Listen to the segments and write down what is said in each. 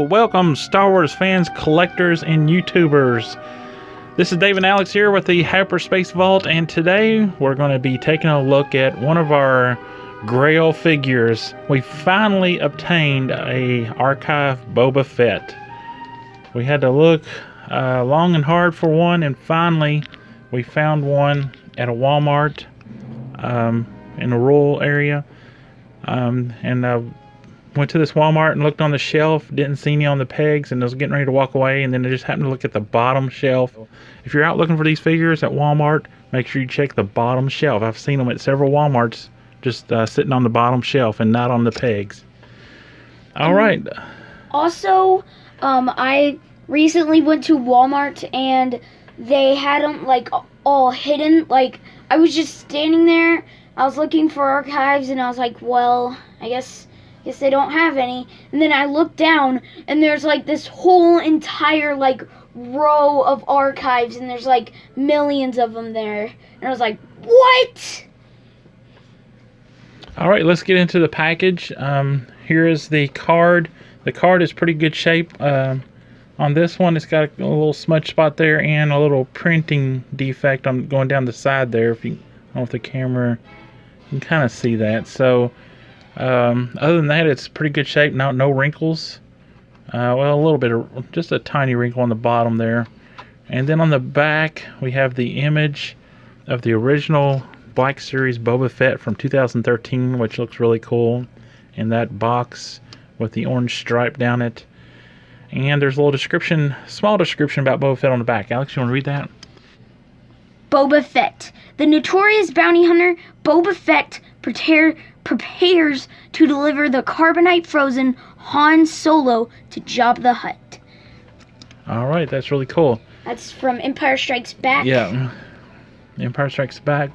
welcome Star Wars fans, collectors, and YouTubers. This is Dave and Alex here with the Hyperspace Vault, and today we're going to be taking a look at one of our Grail figures. We finally obtained a archive Boba Fett. We had to look long and hard for one, and finally we found one at a Walmart in a rural area. Went to this Walmart and looked on the shelf, didn't see any on the pegs, and I was getting ready to walk away, and then I just happened to look at the bottom shelf. If you're out looking for these figures at Walmart, make sure you check the bottom shelf. I've seen them at several Walmarts just sitting on the bottom shelf and not on the pegs. Alright. Also, I recently went to Walmart and they had them like all hidden. Like, I was just standing there, I was looking for archives, and I was like, well, I guess they don't have any. And then I looked down and there's like this whole entire like row of archives, and there's like millions of them there. And I was like, what? Alright, let's get into the package. Here is the card. The card is pretty good shape. On this one, it's got a little smudge spot there and a little printing defect on going down the side there. If you, I don't know if the camera, you can kind of see that. So other than that, it's pretty good shape. No wrinkles. Well, a little bit of, just a tiny wrinkle on the bottom there. And then on the back, we have the image of the original Black Series Boba Fett from 2013, which looks really cool. In that box with the orange stripe down it. And there's a little description, small description about Boba Fett on the back. Alex, you want to read that? Boba Fett. The notorious bounty hunter Boba Fett prepares to deliver the carbonite-frozen Han Solo to Jabba the Hutt. Alright, that's really cool. That's from Empire Strikes Back. Yeah. Empire Strikes Back.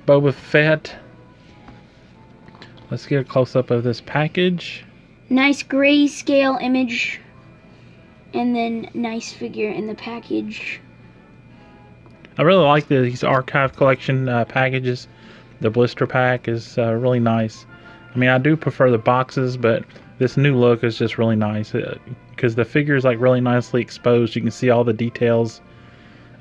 Boba Fett. Let's get a close-up of this package. Nice grayscale image. And then nice figure in the package. I really like these archive collection packages. The blister pack is really nice. I mean, I do prefer the boxes, but this new look is just really nice because the figure is like really nicely exposed. You can see all the details,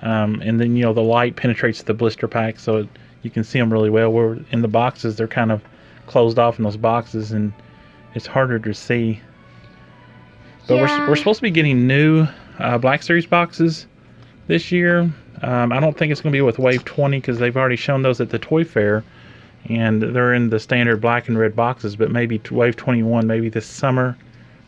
and then the light penetrates the blister pack, so you can see them really well. Where in the boxes, they're kind of closed off in those boxes, and it's harder to see. But yeah. we're supposed to be getting new Black Series boxes this year. I don't think it's going to be with Wave 20 because they've already shown those at the Toy Fair, and they're in the standard black and red boxes. But maybe Wave 21, maybe this summer,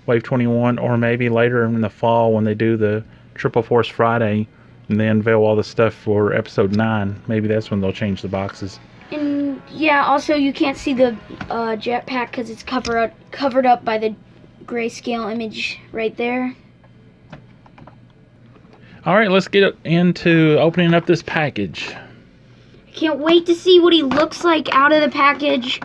Wave 21, or maybe later in the fall when they do the Triple Force Friday and they unveil all the stuff for Episode 9. Maybe that's when they'll change the boxes. And yeah, also you can't see the jetpack because it's covered up by the grayscale image right there. Alright, let's get into opening up this package. I can't wait to see what he looks like out of the package.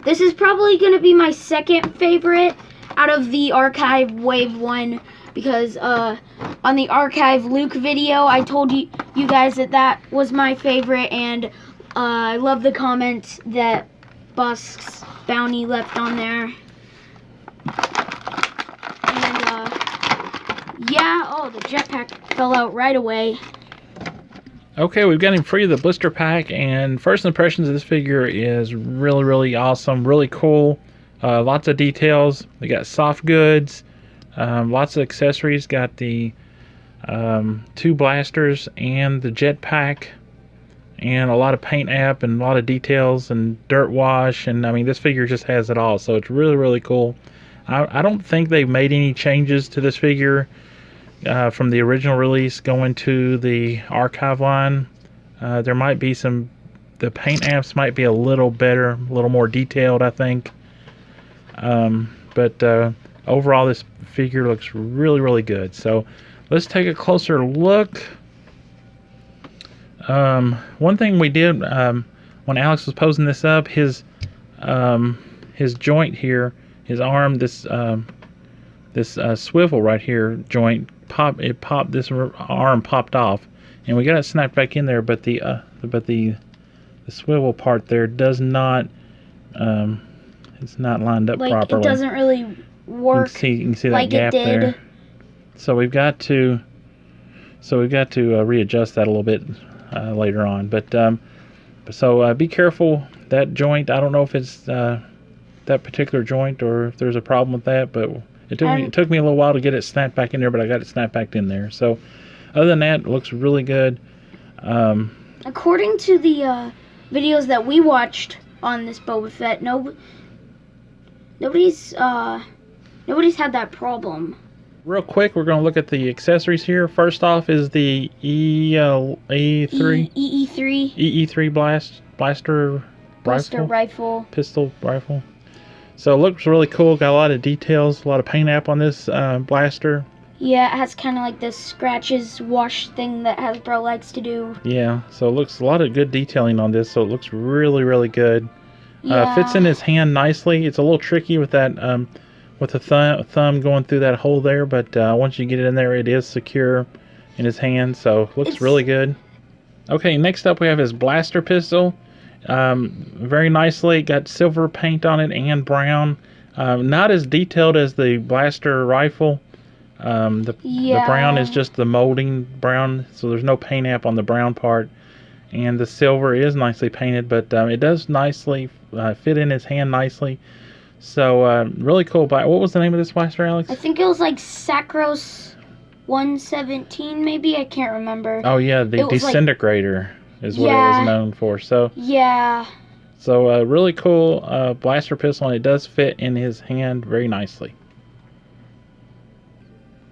This is probably going to be my second favorite out of the Archive Wave 1 because on the Archive Luke video I told you guys that was my favorite, and I love the comment that Busk's Bounty left on there. Yeah, oh, the jetpack fell out right away. Okay, we've got him free of the blister pack, and first impressions of this figure is really, really awesome, really cool. Lots of details. We got soft goods, lots of accessories. Got the 2 blasters and the jetpack, and a lot of paint app and a lot of details and dirt wash, and I mean this figure just has it all, so it's really, really cool. I don't think they've made any changes to this figure from the original release going to the archive line. There might be some, the paint apps might be a little better, a little more detailed, I think. But overall this figure looks really, really good. So let's take a closer look. One thing we did when Alex was posing this up, his joint here, his arm, this swivel right here joint popped. This arm popped off, and we got it snapped back in there. But the swivel part there does not. It's not lined up like, properly. It doesn't really work You can see that like gap it did. there. So we've got to readjust that a little bit later on. But be careful. That joint, I don't know if it's that particular joint or if there's a problem with that, but it took me a little while to get it snapped back in there, but I got it snapped back in there. So other than that, it looks really good. According to the videos that we watched on this Boba Fett, nobody's had that problem. Real quick, we're going to look at the accessories here. First off is the EE3 blaster rifle. Pistol rifle. So it looks really cool. Got a lot of details, a lot of paint app on this blaster. Yeah, it has kind of like this scratches wash thing that Hasbro likes to do. Yeah, so it looks a lot of good detailing on this. So it looks really, really good. Yeah. Fits in his hand nicely. It's a little tricky with that with the thumb going through that hole there, but once you get it in there, it is secure in his hand. So looks really good. Okay, next up we have his blaster pistol. Very nicely, got silver paint on it and brown. Not as detailed as the blaster rifle. The brown is just the molding brown, so there's no paint app on the brown part. And the silver is nicely painted, but it does nicely fit in his hand nicely. So really cool. What was the name of this blaster, Alex? I think it was like Sacros 117, maybe. I can't remember. Oh yeah, the Disintegrator is what it was known for. So yeah. So really cool blaster pistol, and it does fit in his hand very nicely.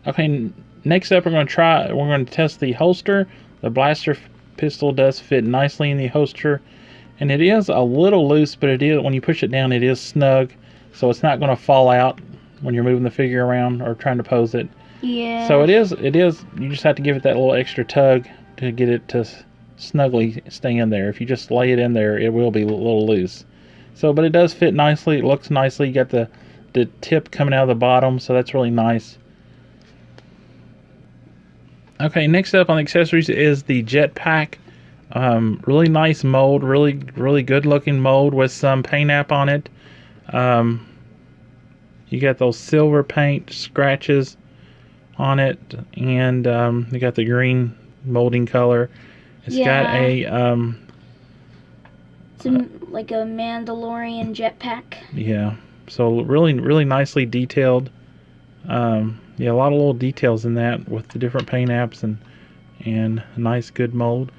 Okay, next up we're going to test the holster. The blaster pistol does fit nicely in the holster, and it is a little loose, but it is, when you push it down, it is snug, so it's not going to fall out when you're moving the figure around or trying to pose it. Yeah. So it is. You just have to give it that little extra tug to get it to snugly stay in there. If you just lay it in there, it will be a little loose. So, but it does fit nicely. It looks nicely. You got the tip coming out of the bottom, so that's really nice. Okay, next up on the accessories is the jetpack. Really nice mold, really good looking mold with some paint app on it. You got those silver paint scratches on it, and you got the green molding color. It's got a like a Mandalorian jetpack. Yeah, so really nicely detailed. Yeah, a lot of little details in that with the different paint apps and a nice good mold.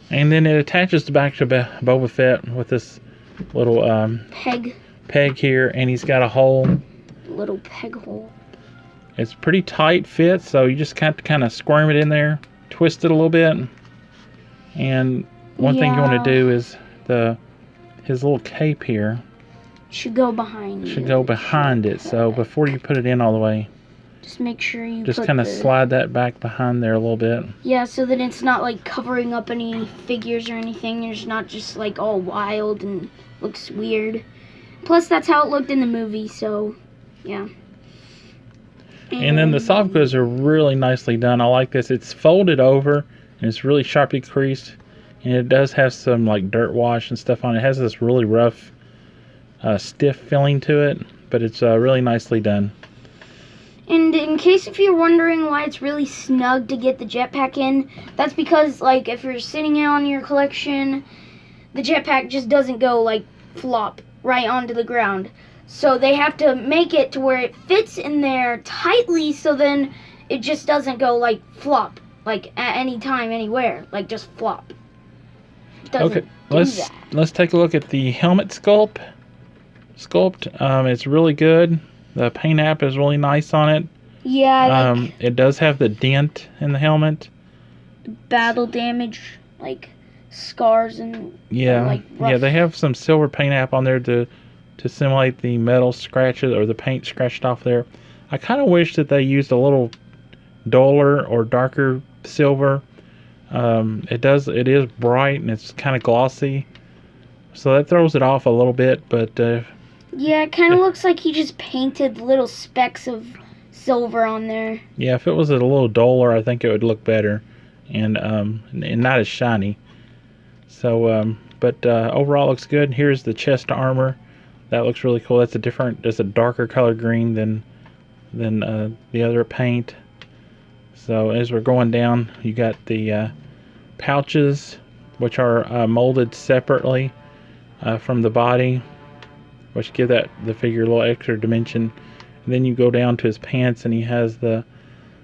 And then it attaches back to Boba Fett with this little peg here, and he's got a hole. Little peg hole. It's pretty tight fit, so you just have to kind of squirm it in there, twist it a little bit. And one thing you want to do is his little cape here should go behind it. So before you put it in all the way, just make sure you just kind of slide that back behind there a little bit. Yeah, so that it's not like covering up any figures or anything. It's not just like all wild and looks weird. Plus, that's how it looked in the movie, so yeah. And then the soft goods are really nicely done. I like this. It's folded over and it's really sharply creased, and it does have some like dirt wash and stuff on it. It has this really rough, stiff feeling to it, but it's really nicely done. And in case if you're wondering why it's really snug to get the jetpack in, that's because like if you're sitting on your collection, the jetpack just doesn't go like flop right onto the ground. So they have to make it to where it fits in there tightly, so then it just doesn't go like flop, like at any time, anywhere, like just flop. Okay, let's take a look at the helmet sculpt. It's really good. The paint app is really nice on it. Yeah. It does have the dent in the helmet. Battle damage, like scars and yeah, they have some silver paint app on there to simulate the metal scratches or the paint scratched off there. I kind of wish that they used a little duller or darker silver. It is bright and it's kind of glossy, so that throws it off a little bit, but yeah, it kind of looks like he just painted little specks of silver on there. Yeah, if it was a little duller, I think it would look better, and not as shiny. So, but overall, looks good. Here's the chest armor. That looks really cool. That's a darker color green than the other paint. So as we're going down, you got the pouches, which are molded separately from the body, which give the figure a little extra dimension. And then you go down to his pants, and he has the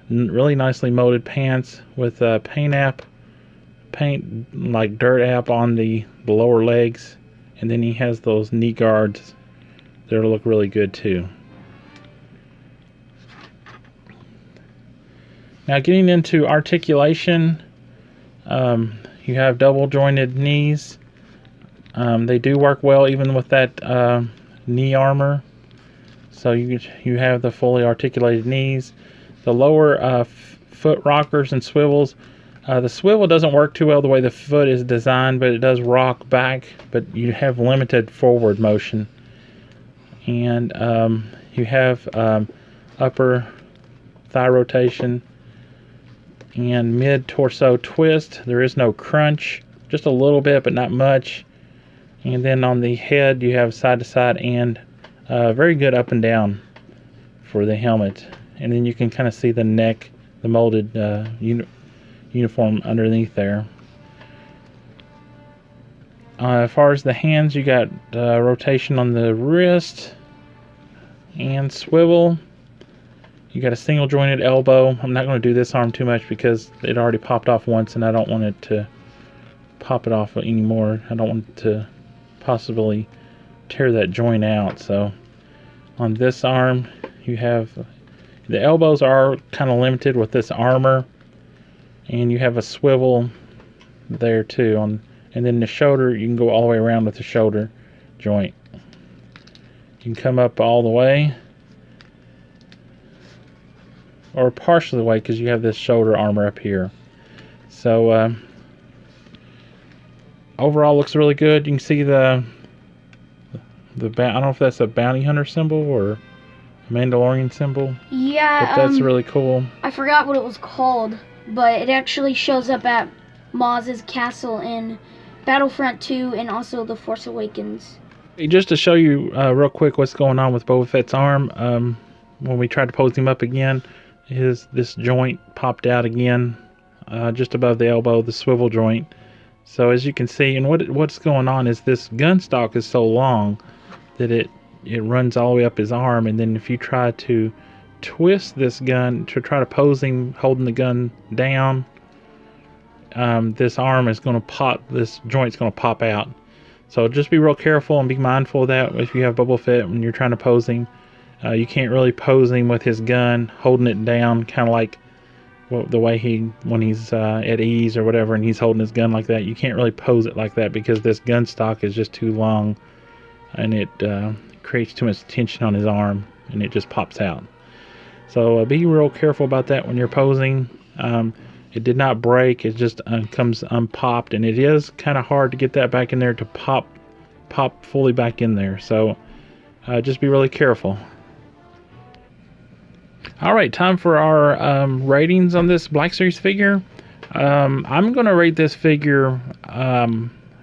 really nicely molded pants with paint like dirt app on the lower legs, and then he has those knee guards that look really good too. Now getting into articulation, you have double jointed knees. They do work well even with that knee armor. So you have the fully articulated knees. The lower foot rockers and swivels. The swivel doesn't work too well the way the foot is designed, but it does rock back, but you have limited forward motion. And you have upper thigh rotation and mid-torso twist. There is no crunch, just a little bit, but not much. And then on the head, you have side-to-side and very good up and down for the helmet. And then you can kind of see the neck, the molded uniform underneath there. As far as the hands, you got rotation on the wrist and swivel. You got a single jointed elbow. I'm not going to do this arm too much because it already popped off once, and I don't want it to pop it off anymore. I don't want it to possibly tear that joint out. So on this arm, you have the elbows are kind of limited with this armor, and you have a swivel there too. And then the shoulder, you can go all the way around with the shoulder joint. You can come up all the way, or partially the way, because you have this shoulder armor up here. So overall looks really good. You can see the I don't know if that's a bounty hunter symbol or a Mandalorian symbol. Yeah, but that's really cool. I forgot what it was called, but it actually shows up at Maz's castle in Battlefront 2 and also The Force Awakens. Just to show you real quick what's going on with Boba Fett's arm, when we tried to pose him up again, this joint popped out again, just above the elbow, the swivel joint. So as you can see, and what's going on is this gun stock is so long that it runs all the way up his arm, and then if you try to twist this gun to try to pose him holding the gun down, this arm is going to pop, this joint's going to pop out. So just be real careful and be mindful of that if you have Boba Fett when you're trying to pose him. You can't really pose him with his gun holding it down, kind of like the way when he's at ease or whatever, and he's holding his gun like that. You can't really pose it like that because this gun stock is just too long, and it creates too much tension on his arm, and it just pops out. So be real careful about that when you're posing. It did not break. It just comes unpopped, and it is kind of hard to get that back in there to pop fully back in there. So just be really careful. Alright, time for our ratings on this Black Series figure. I'm going to rate this figure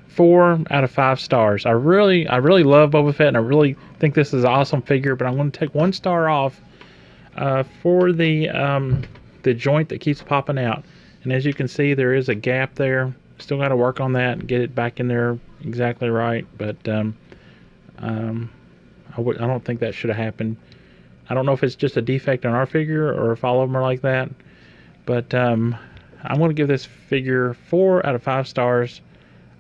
4 out of 5 stars. I really love Boba Fett, and I really think this is an awesome figure, but I'm going to take 1 star off for the joint that keeps popping out. And as you can see, there is a gap there. Still got to work on that and get it back in there exactly right, but I don't think that should have happened. I don't know if it's just a defect on our figure or if all of them are like that, but I'm going to give this figure 4 out of 5 stars.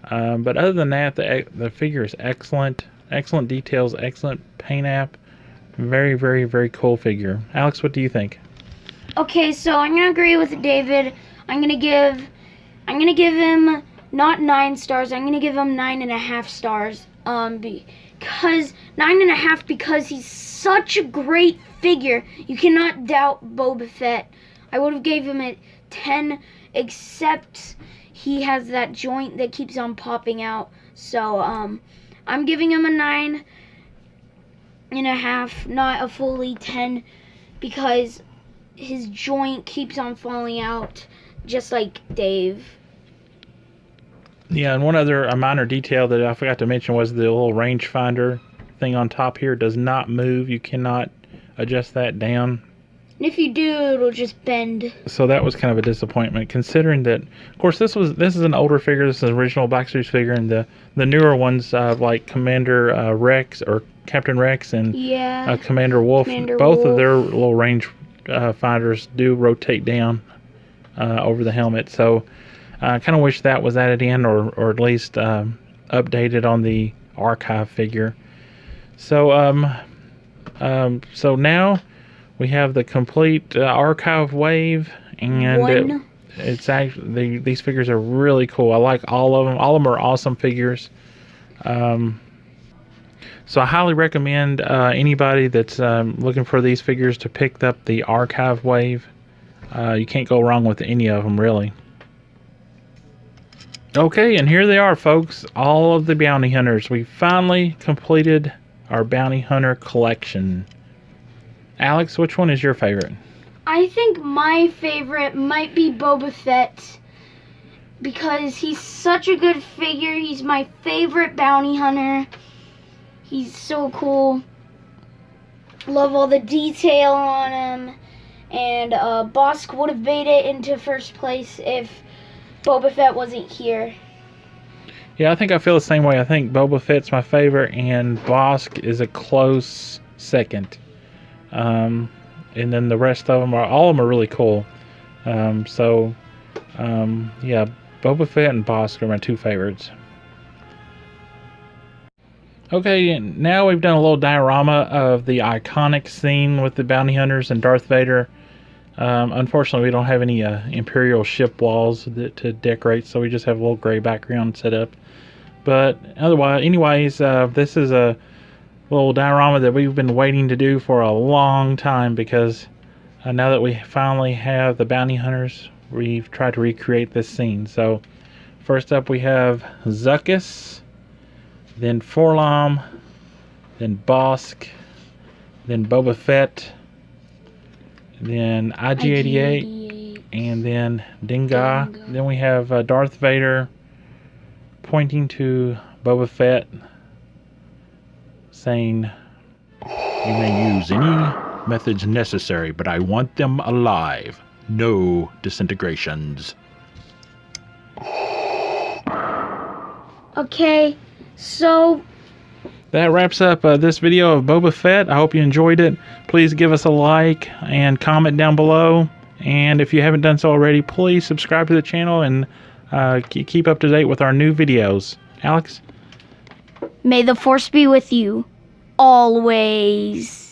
But other than that, the figure is excellent. Excellent details, excellent paint app. Very, very, very cool figure. Alex, what do you think? Okay, so I'm gonna agree with David. I'm gonna give him not 9 stars. I'm gonna give him 9.5 stars. Because 9.5 because he's such a great figure. You cannot doubt Boba Fett. I would have gave him a 10, except he has that joint that keeps on popping out. So I'm giving him a 9.5, not a fully 10, because his joint keeps on falling out, just like Dave. Yeah, and one other minor detail that I forgot to mention was the little rangefinder thing on top here does not move. You cannot adjust that down. And if you do, it'll just bend. So that was kind of a disappointment, considering that, of course, this is an older figure. This is an original Black Series figure, and the newer ones like Commander Rex or Captain Rex and Commander Wolf, both of their little range finders do rotate down over the helmet. So I kind of wish that was added in, or at least updated on the archive figure. So so now we have the complete archive wave, and it's actually these figures are really cool. I like all of them. All of them are awesome figures. So I highly recommend anybody that's looking for these figures to pick up the archive wave. You can't go wrong with any of them, really. Okay, and here they are, folks. All of the bounty hunters. We finally completed our bounty hunter collection. Alex, which one is your favorite? I think my favorite might be Boba Fett, because he's such a good figure. He's my favorite bounty hunter. He's so cool. Love all the detail on him. And Bosk would have made it into first place if Boba Fett wasn't here. Yeah, I think I feel the same way. I think Boba Fett's my favorite, and Bosk is a close second. And then the rest of them all of them are really cool. Yeah, Boba Fett and Bosk are my two favorites. Okay, and now we've done a little diorama of the iconic scene with the bounty hunters and Darth Vader. Unfortunately, we don't have any Imperial ship walls to decorate, so we just have a little gray background set up. But anyways, this is a little diorama that we've been waiting to do for a long time, because now that we finally have the bounty hunters, we've tried to recreate this scene. So first up we have Zuckuss, then Forlom, then Bosk, then Boba Fett, then IG-88, and then Dinga. Then we have Darth Vader pointing to Boba Fett, saying, "You may use any methods necessary, but I want them alive. No disintegrations." Okay, so that wraps up this video of Boba Fett. I hope you enjoyed it. Please give us a like and comment down below. And if you haven't done so already, please subscribe to the channel and keep up to date with our new videos. Alex? may the Force be with you always.